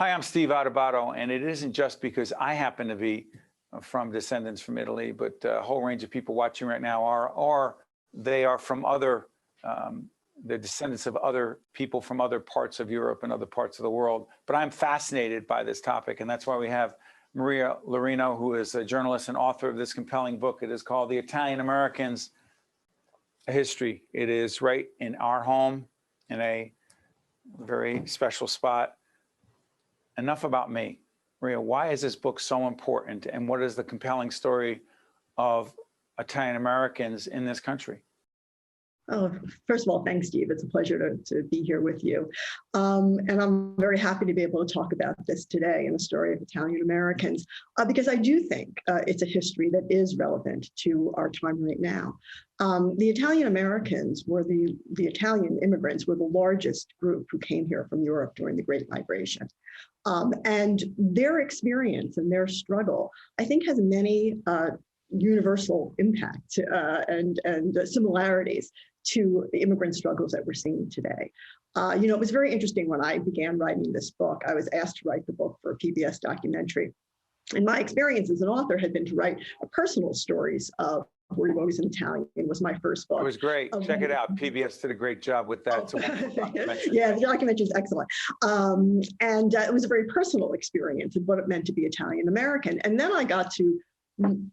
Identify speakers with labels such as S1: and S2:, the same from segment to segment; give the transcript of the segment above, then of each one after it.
S1: Hi, I'm Steve Adubato, and it isn't just because I happen to be from descendants from Italy, but a whole range of people watching right now they are from other, they're descendants of other people from other parts of Europe and other parts of the world. But I'm fascinated by this topic, and that's why we have Maria Laurino, who is a journalist and author of this compelling book. It is called The Italian Americans, a History. It is right in our home in a very special spot. Enough about me. Maria, why is this book so important, and what is the compelling story of Italian Americans in this country?
S2: Oh, first of all, thanks, Steve. It's a pleasure to be here with you. And I'm very happy to be able to talk about this today and the story of Italian Americans, because I do think it's a history that is relevant to our time right now. The Italian Americans were the Italian immigrants were the largest group who came here from Europe during the Great Migration. And their experience and their struggle, I think, has many universal impact and similarities to the immigrant struggles that we're seeing today. It was very interesting when I began writing this book. I was asked to write the book for a PBS documentary. And my experience as an author had been to write personal stories of Were You Always in Italian was my first book.
S1: It was great. Check it out. PBS did a great job with that.
S2: Yeah, the documentary is excellent. And it was a very personal experience of what it meant to be Italian American. And then I got to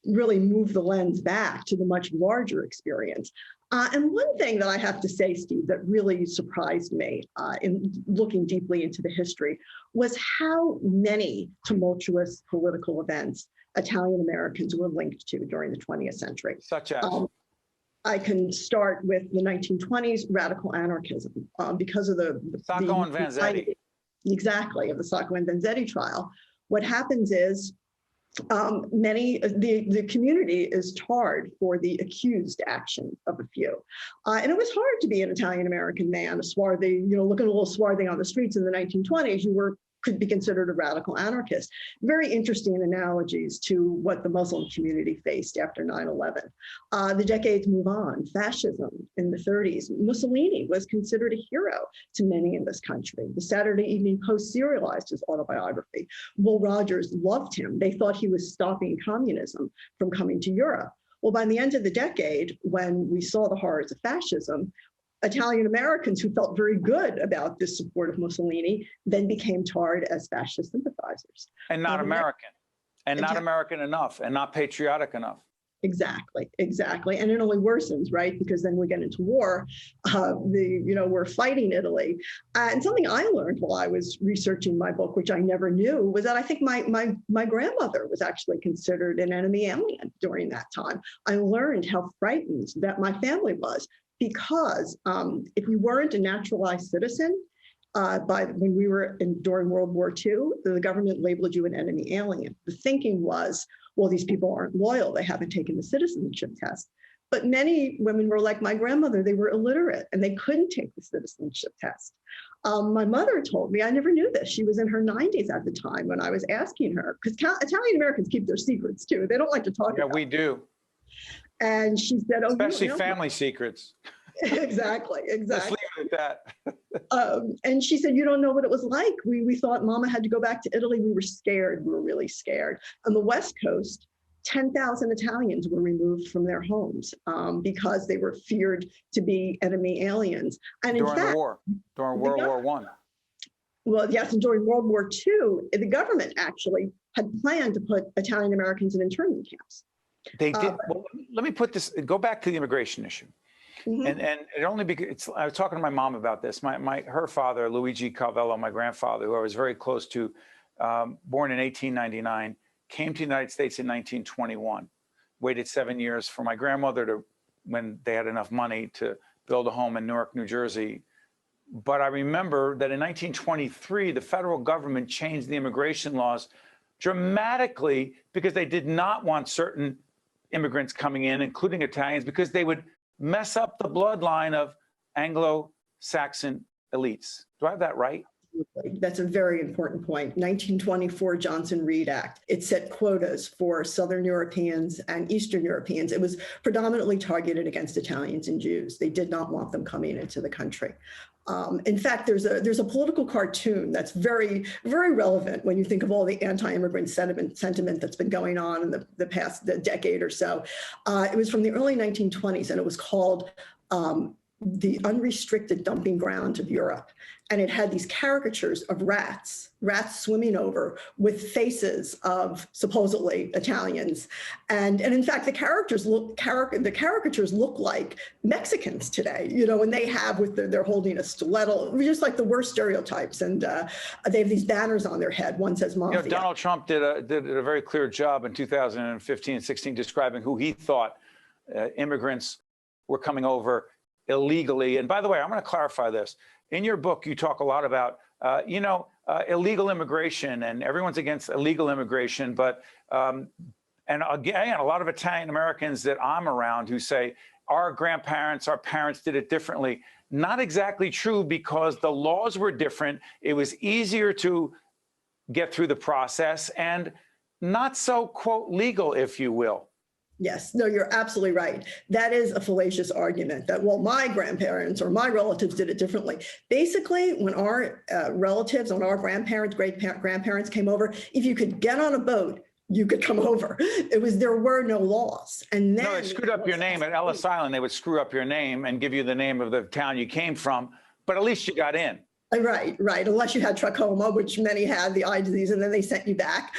S2: really move the lens back to the much larger experience. And one thing that I have to say, Steve, that really surprised me in looking deeply into the history was how many tumultuous political events Italian Americans were linked to during the 20th century.
S1: Such as?
S2: I can start with the 1920s radical anarchism because of the
S1: Sacco and Vanzetti.
S2: Exactly, of the Sacco and Vanzetti trial. What happens is the community is tarred for the accused action of a few. And it was hard to be an Italian American man, a swarthy, looking a little swarthy on the streets in the 1920s. You could be considered a radical anarchist. Very interesting analogies to what the Muslim community faced after 9/11. The decades move on. Fascism in the 30s. Mussolini was considered a hero to many in this country. The Saturday Evening Post serialized his autobiography. Will Rogers loved him. They thought he was stopping communism from coming to Europe. Well, by the end of the decade, when we saw the horrors of fascism, Italian Americans who felt very good about this support of Mussolini then became tarred as fascist sympathizers.
S1: And not American. And not American enough, and not patriotic enough.
S2: Exactly. And it only worsens, right? Because then we get into war. We're fighting Italy. And something I learned while I was researching my book, which I never knew, was that I think my grandmother was actually considered an enemy alien during that time. I learned how frightened that my family was. Because if you weren't a naturalized citizen, when we were during World War II, the government labeled you an enemy alien. The thinking was, well, these people aren't loyal. They haven't taken the citizenship test. But many women were like my grandmother. They were illiterate and they couldn't take the citizenship test. My mother told me, I never knew this. She was in her 90s at the time when I was asking her, because Italian Americans keep their secrets too. They don't like to talk about it.
S1: Yeah, we do.
S2: And she said, oh,
S1: especially family secrets.
S2: Exactly.
S1: Let's leave it at
S2: that. And she said, you don't know what it was like. We thought Mama had to go back to Italy. We were scared. We were really scared. On the West Coast, 10,000 Italians were removed from their homes because they were feared to be enemy aliens. And
S1: during the war, during World War I.
S2: Well, yes, and during World War II, the government actually had planned to put Italian Americans in internment camps.
S1: They did. Well, let me go back to the immigration issue. Mm-hmm. And it only because I was talking to my mom about this. Her father, Luigi Calvello, my grandfather, who I was very close to, born in 1899, came to the United States in 1921, waited 7 years for my grandmother when they had enough money to build a home in Newark, New Jersey. But I remember that in 1923, the federal government changed the immigration laws dramatically because they did not want certain immigrants coming in, including Italians, because they would mess up the bloodline of Anglo-Saxon elites. Do I have that right?
S2: Absolutely. That's a very important point. 1924 Johnson-Reed Act. It set quotas for Southern Europeans and Eastern Europeans. It was predominantly targeted against Italians and Jews. They did not want them coming into the country. In fact, there's a political cartoon that's very, very relevant when you think of all the anti-immigrant sentiment that's been going on in the past decade or so. It was from the early 1920s, and it was called The Unrestricted Dumping Ground of Europe. And it had these caricatures of rats swimming over with faces of supposedly Italians. And in fact, the caricatures look like Mexicans today, you know, and they have they're holding a stiletto, just like the worst stereotypes. And they have these banners on their head. One says mafia.
S1: You know, Donald Trump did a very clear job in 2015 and 16 describing who he thought immigrants were coming over illegally. And by the way, I'm going to clarify this. In your book, you talk a lot about, illegal immigration, and everyone's against illegal immigration. But, and again, a lot of Italian Americans that I'm around who say our grandparents, our parents did it differently. Not exactly true, because the laws were different. It was easier to get through the process and not so, quote, legal, if you will.
S2: Yes, no, you're absolutely right. That is a fallacious argument that, well, my grandparents or my relatives did it differently. Basically, when our relatives, when our grandparents, great-grandparents came over, if you could get on a boat, you could come over. There were no laws. And then—
S1: No, they screwed up your name at Ellis Island. They would screw up your name and give you the name of the town you came from, but at least you got in.
S2: Right. Unless you had trachoma, which many had, the eye disease, and then they sent you back.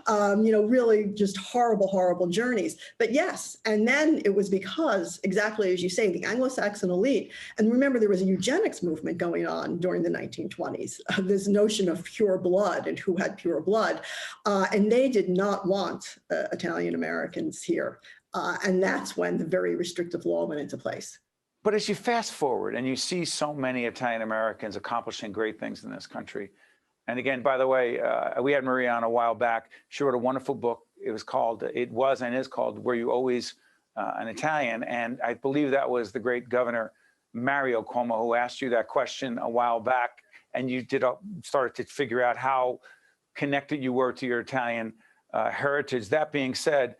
S2: Really just horrible, horrible journeys. But yes, and then it was because, exactly as you say, the Anglo-Saxon elite, and remember there was a eugenics movement going on during the 1920s, this notion of pure blood and who had pure blood, and they did not want Italian Americans here. And that's when the very restrictive law went into place.
S1: But as you fast forward and you see so many Italian Americans accomplishing great things in this country, and again, by the way, we had Maria on a while back. She wrote a wonderful book. It was and is called Were You Always an Italian? And I believe that was the great Governor Mario Cuomo who asked you that question a while back, and you started to figure out how connected you were to your Italian heritage. That being said,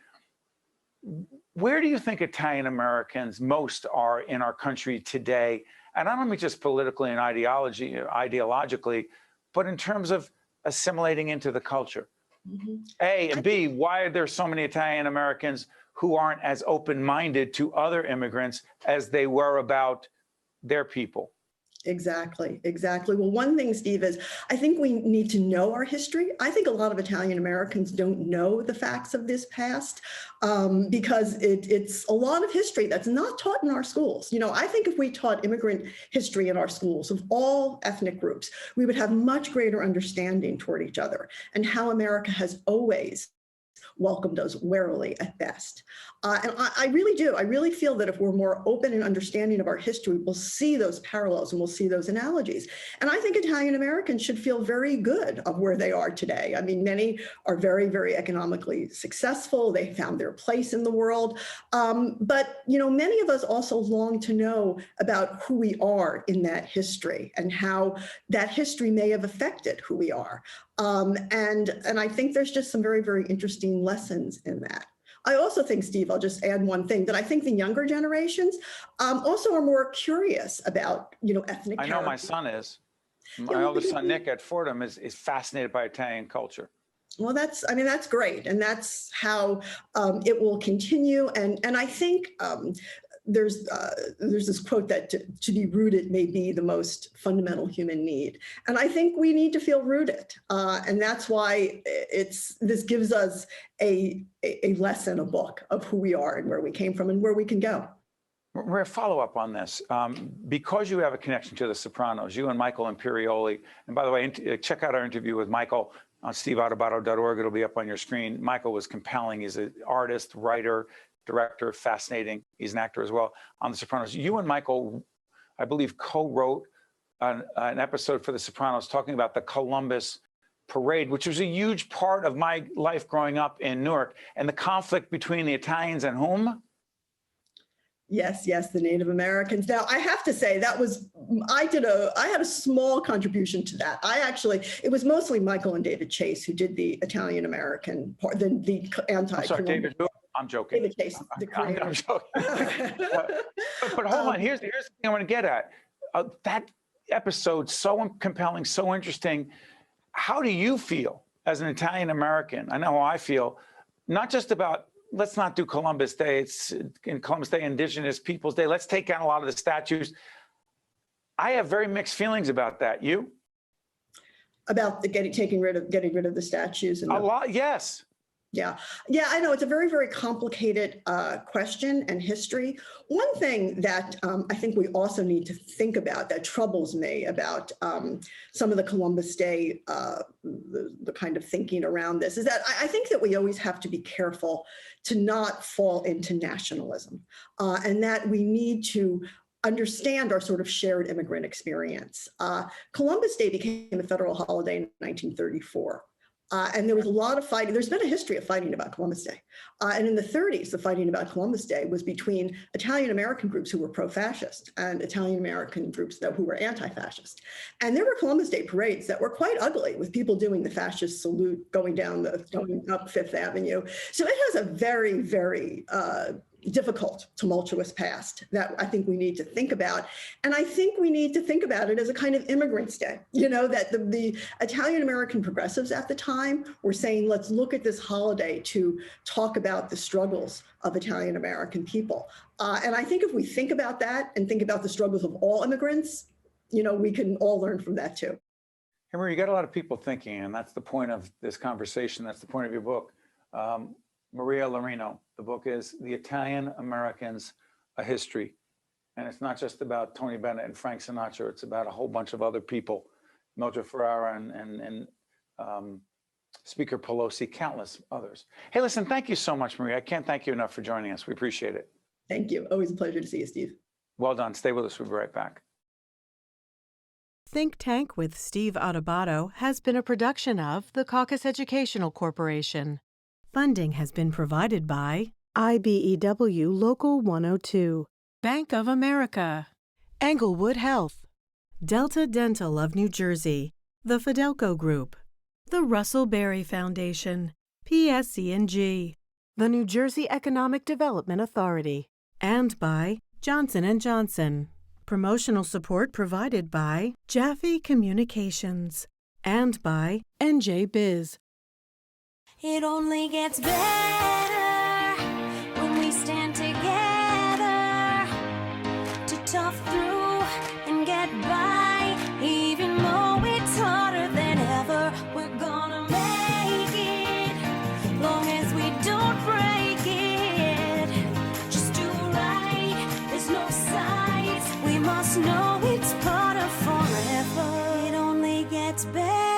S1: where do you think Italian Americans most are in our country today? And I don't mean just politically and ideologically, but in terms of assimilating into the culture. Mm-hmm. A, and B, why are there so many Italian Americans who aren't as open-minded to other immigrants as they were about their people?
S2: Exactly. Well, one thing, Steve, is I think we need to know our history. I think a lot of Italian Americans don't know the facts of this past because it's a lot of history that's not taught in our schools. You know, I think if we taught immigrant history in our schools of all ethnic groups, we would have much greater understanding toward each other and how America has always welcomed us warily at best. And I really do. I really feel that if we're more open and understanding of our history, we'll see those parallels and we'll see those analogies. And I think Italian Americans should feel very good of where they are today. I mean, many are very, very economically successful. They found their place in the world. But, you know, many of us also long to know about who we are in that history and how that history may have affected who we are. And I think there's just some very, very interesting lessons in that. I also think, Steve, I'll just add one thing, that I think the younger generations also are more curious about, you know, ethnic character.
S1: I know my son is. My oldest son, Nick, at Fordham is fascinated by Italian culture.
S2: Well, that's great. And that's how it will continue. And I think there's this quote that to be rooted may be the most fundamental human need. And I think we need to feel rooted. And that's why this gives us a lesson, a book of who we are and where we came from and where we can go.
S1: We're a follow-up on this. Because you have a connection to The Sopranos, you and Michael Imperioli, and by the way, check out our interview with Michael on steveadubato.org. It'll be up on your screen. Michael was compelling. He's an artist, writer, director, fascinating. He's an actor as well on The Sopranos. You and Michael, I believe, co-wrote an episode for The Sopranos talking about the Columbus Parade, which was a huge part of my life growing up in Newark, and the conflict between the Italians and whom?
S2: Yes, yes, the Native Americans. Now, I have to say I had a small contribution to that. It was mostly Michael and David Chase who did the Italian American part, the anti.
S1: I'm sorry, David, who? I'm joking.
S2: David Chase, the creator.
S1: I'm joking. But hold on, here's the thing I want to get at. That episode, so compelling, so interesting. How do you feel as an Italian American? I know how I feel, not just about, let's not do Columbus Day. It's in Columbus Day, Indigenous Peoples Day. Let's take out a lot of the statues. I have very mixed feelings about that. You?
S2: About getting rid of the statues and
S1: a lot, yes.
S2: Yeah, I know it's a very, very complicated question and history. One thing that I think we also need to think about that troubles me about some of the Columbus Day, the kind of thinking around this, is that I think that we always have to be careful to not fall into nationalism, and that we need to understand our sort of shared immigrant experience. Columbus Day became a federal holiday in 1934. And there was a lot of fighting. There's been a history of fighting about Columbus Day. And in the 30s, the fighting about Columbus Day was between Italian-American groups who were pro-fascist and Italian-American groups who were anti-fascist. And there were Columbus Day parades that were quite ugly, with people doing the fascist salute going up Fifth Avenue. So it has a very, very difficult, tumultuous past that I think we need to think about. And I think we need to think about it as a kind of immigrants' day, that the Italian-American progressives at the time were saying, let's look at this holiday to talk about the struggles of Italian-American people. And I think if we think about that and think about the struggles of all immigrants, we can all learn from that too.
S1: Henry, you got a lot of people thinking, and that's the point of this conversation. That's the point of your book. Maria Laurino, the book is The Italian Americans, A History. And it's not just about Tony Bennett and Frank Sinatra. It's about a whole bunch of other people, Mildred Ferrara and Speaker Pelosi, countless others. Hey, listen, thank you so much, Maria. I can't thank you enough for joining us. We appreciate it.
S2: Thank you. Always a pleasure to see you, Steve.
S1: Well done. Stay with us. We'll be right back.
S3: Think Tank with Steve Adubato has been a production of the Caucus Educational Corporation. Funding has been provided by IBEW Local 102, Bank of America, Englewood Health, Delta Dental of New Jersey, the Fidelco Group, the Russell Berry Foundation, PSC&G, the New Jersey Economic Development Authority, and by Johnson & Johnson. Promotional support provided by Jaffe Communications and by NJ Biz.
S4: It only gets better when we stand together to tough through and get by. Even though it's harder than ever, we're gonna make it. Long as we don't break it, just do right. There's no sides. We must know it's part of forever. It only gets better.